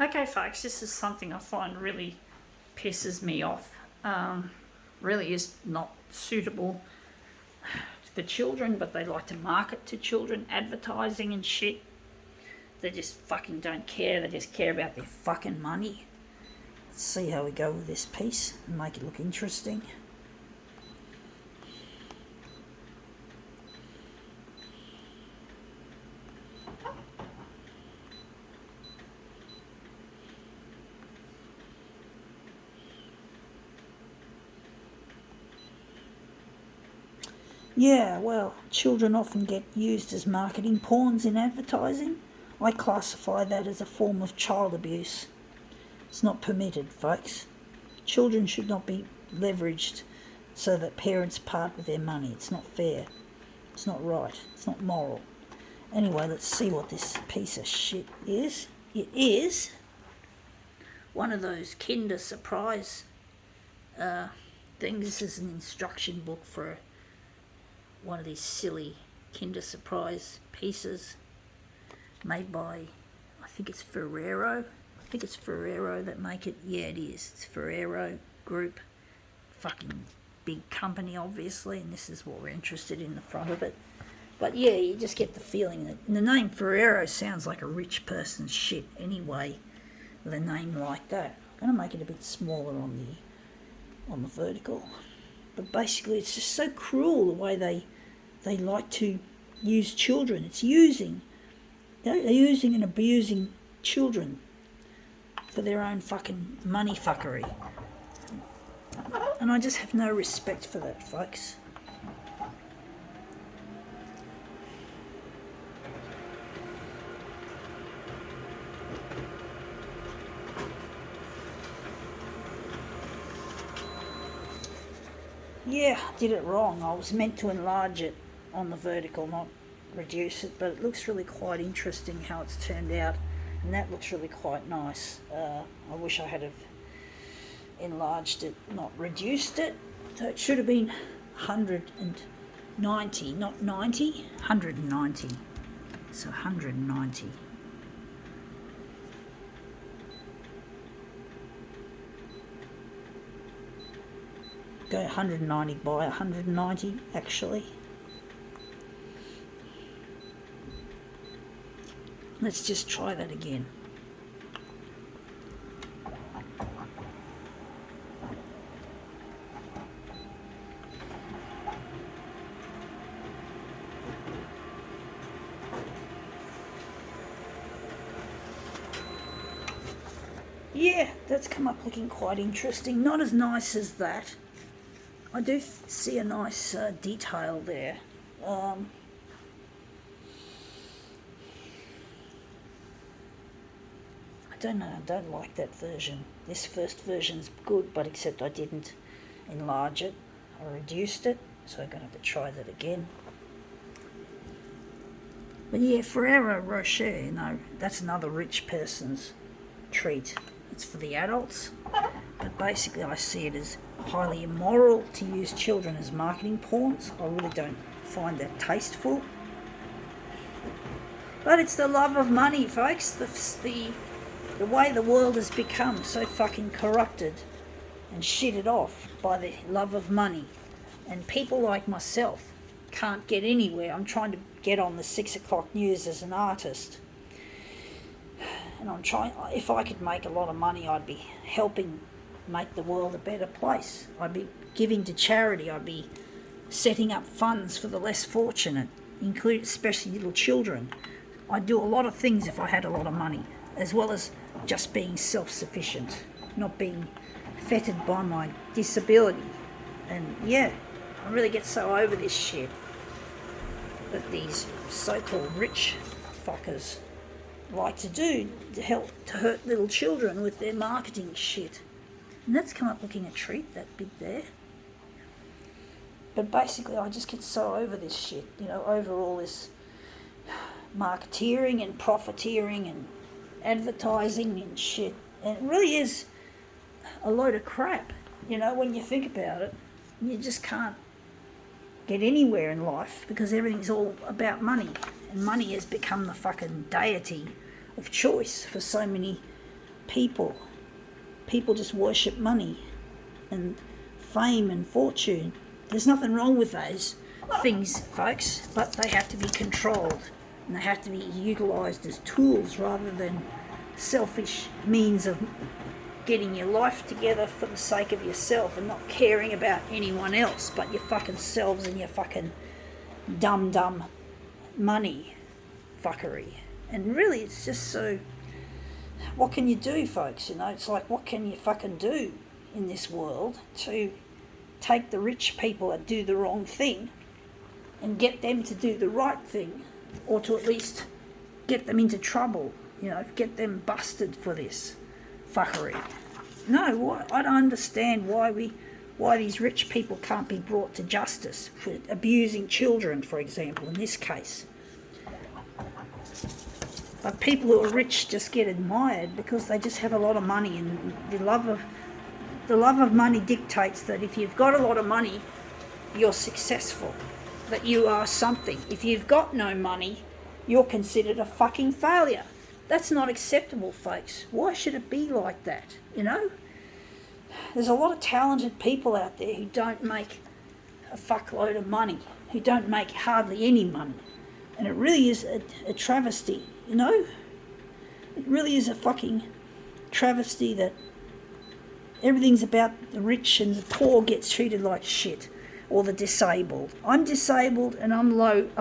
Okay, folks, this is something I find really pisses me off. Really is not suitable for children, but they like to market to children, advertising and shit. They just fucking don't care. They just care about their fucking money. Let's see how we go with this piece and make it look interesting. Yeah, well, children often get used as marketing pawns in advertising. I classify that as a form of child abuse. It's not permitted, folks. Children should not be leveraged so that parents part with their money. It's not fair. It's not right. It's not moral. Anyway, let's see what this piece of shit is. It is one of those Kinder Surprise things. This is an instruction book for one of these silly Kinder Surprise pieces made by, I think it's Ferrero. I think it's Ferrero that make it. Yeah, it is. It's Ferrero Group. Fucking big company, obviously, and this is what we're interested in the front of it. But yeah, you just get the feeling that the name Ferrero sounds like a rich person's shit anyway, with a name like that. I'm going to make it a bit smaller on the vertical. But basically it's just so cruel the way they like to use children. It's using. They're using and abusing children for their own fucking money fuckery. And I just have no respect for that, folks. Yeah, I did it wrong. I was meant to enlarge it on the vertical, not reduce it, but it looks really quite interesting how it's turned out, and that looks really quite nice. I wish I had have enlarged it, not reduced it. So it should have been 190, not 90, 190. So 190. Go 190 by 190 actually. Let's just try that again. Yeah, that's come up looking quite interesting. Not as nice as that. I do see a nice detail there. I don't know, I don't like that version. This first version's good, but except I didn't enlarge it. I reduced it, so I'm going to have to try that again. But yeah, Ferrero Rocher, that's another rich person's treat. It's for the adults. But basically I see it as highly immoral to use children as marketing pawns. I really don't find that tasteful. But it's the love of money, folks. The way the world has become so fucking corrupted and shitted off by the love of money. And people like myself can't get anywhere. I'm trying to get on the 6 o'clock news as an artist. And I'm trying, if I could make a lot of money, I'd be helping make the world a better place. I'd be giving to charity. I'd be setting up funds for the less fortunate, including especially little children. I'd do a lot of things if I had a lot of money, as well as just being self-sufficient, not being fettered by my disability. And yeah, I really get so over this shit that these so-called rich fuckers like to do to hurt little children with their marketing shit. And that's come up looking a treat, that bit there. But basically I just get so over this shit, over all this marketeering and profiteering and advertising and shit. And it really is a load of crap, when you think about it. You just can't get anywhere in life because everything's all about money. And money has become the fucking deity of choice for so many people. People just worship money and fame and fortune. There's nothing wrong with those things, folks, but they have to be controlled and they have to be utilised as tools rather than selfish means of getting your life together for the sake of yourself and not caring about anyone else but your fucking selves and your fucking dumb money fuckery. And really, it's just so, what can you do, folks? You know, it's like, what can you fucking do in this world to take the rich people that do the wrong thing and get them to do the right thing, or to at least get them into trouble, you know, get them busted for this fuckery. No, I don't understand why these rich people can't be brought to justice for abusing children, for example, in this case. But people who are rich just get admired because they just have a lot of money, and the love of money dictates that if you've got a lot of money, you're successful, that you are something. If you've got no money, you're considered a fucking failure. That's not acceptable, folks. Why should it be like that, you know? There's a lot of talented people out there who don't make a fuckload of money, who don't make hardly any money. And it really is a travesty, you know? It really is a fucking travesty that everything's about the rich and the poor gets treated like shit, or the disabled. I'm disabled and I'm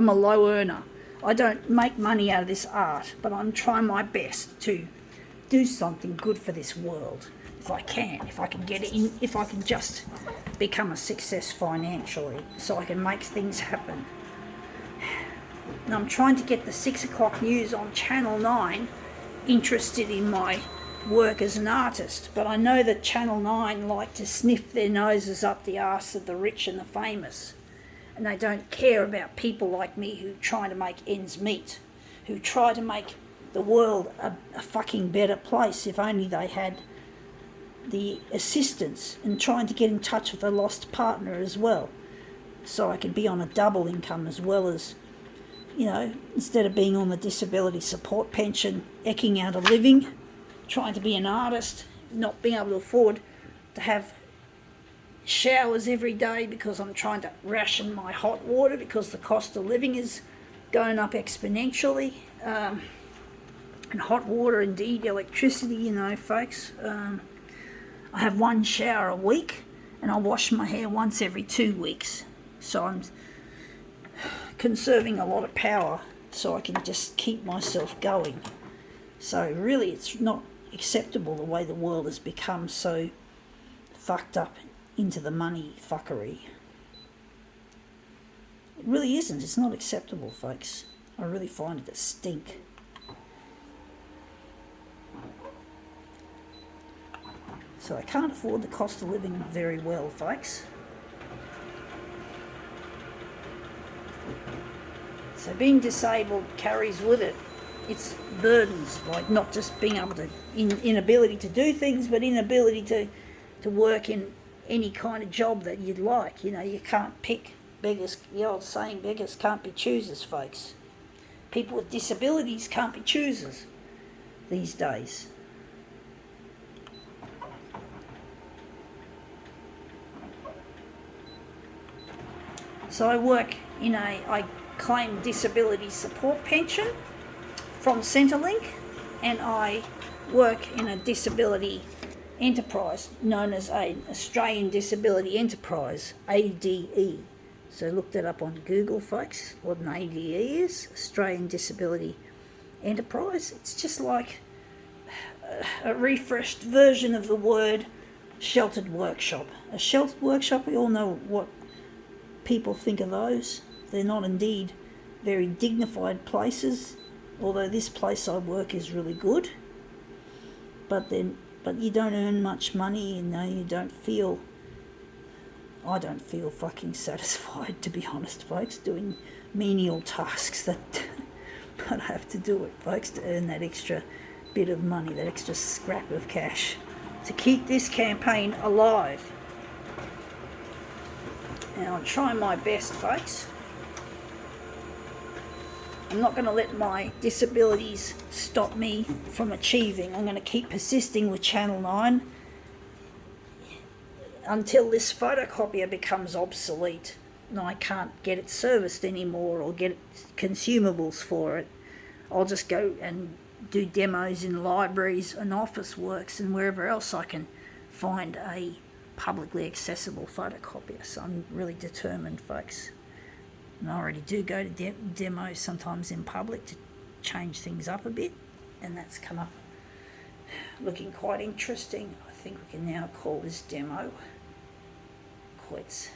a low earner. I don't make money out of this art, but I'm trying my best to do something good for this world. If I can get it in, if I can just become a success financially, so I can make things happen. And I'm trying to get the 6 o'clock news on Channel 9 interested in my work as an artist, but I know that Channel 9 like to sniff their noses up the arse of the rich and the famous, and they don't care about people like me who try to make ends meet, who try to make the world a fucking better place if only they had the assistance, and trying to get in touch with a lost partner as well, so I could be on a double income as well as, you know, instead of being on the disability support pension, ecking out a living, trying to be an artist, not being able to afford to have showers every day because I'm trying to ration my hot water because the cost of living is going up exponentially. And hot water, indeed, electricity, you know, folks. I have 1 shower a week and I wash my hair once every 2 weeks. So I'm conserving a lot of power so I can just keep myself going. So really, it's not acceptable the way the world has become so fucked up into the money fuckery. It really isn't. It's not acceptable, folks. I really find it a stink. So I can't afford the cost of living very well, folks. So being disabled carries with it its burdens, like not just being able to, inability to do things, but inability to work in any kind of job that you'd like. You know, you can't pick beggars, the old saying, beggars can't be choosers, folks. People with disabilities can't be choosers these days. So I claim disability support pension from Centrelink, and I work in a disability enterprise known as an Australian Disability Enterprise, ADE. So look that up on Google, folks, what an ADE is, Australian Disability Enterprise. It's just like a refreshed version of the word sheltered workshop. A sheltered workshop, we all know what people think of those. They're not indeed very dignified places, although this place I work is really good. But you don't earn much money, you know, I don't feel fucking satisfied, to be honest, folks, doing menial tasks that but I have to do it, folks, to earn that extra bit of money, that extra scrap of cash to keep this campaign alive. And I'm trying my best, folks. I'm not going to let my disabilities stop me from achieving. I'm going to keep persisting with Channel 9 until this photocopier becomes obsolete and I can't get it serviced anymore or get consumables for it. I'll just go and do demos in libraries and office works and wherever else I can find a publicly accessible photocopier. So I'm really determined, folks. And I already do go to demos sometimes in public to change things up a bit, and that's come up looking quite interesting. I think we can now call this demo quits.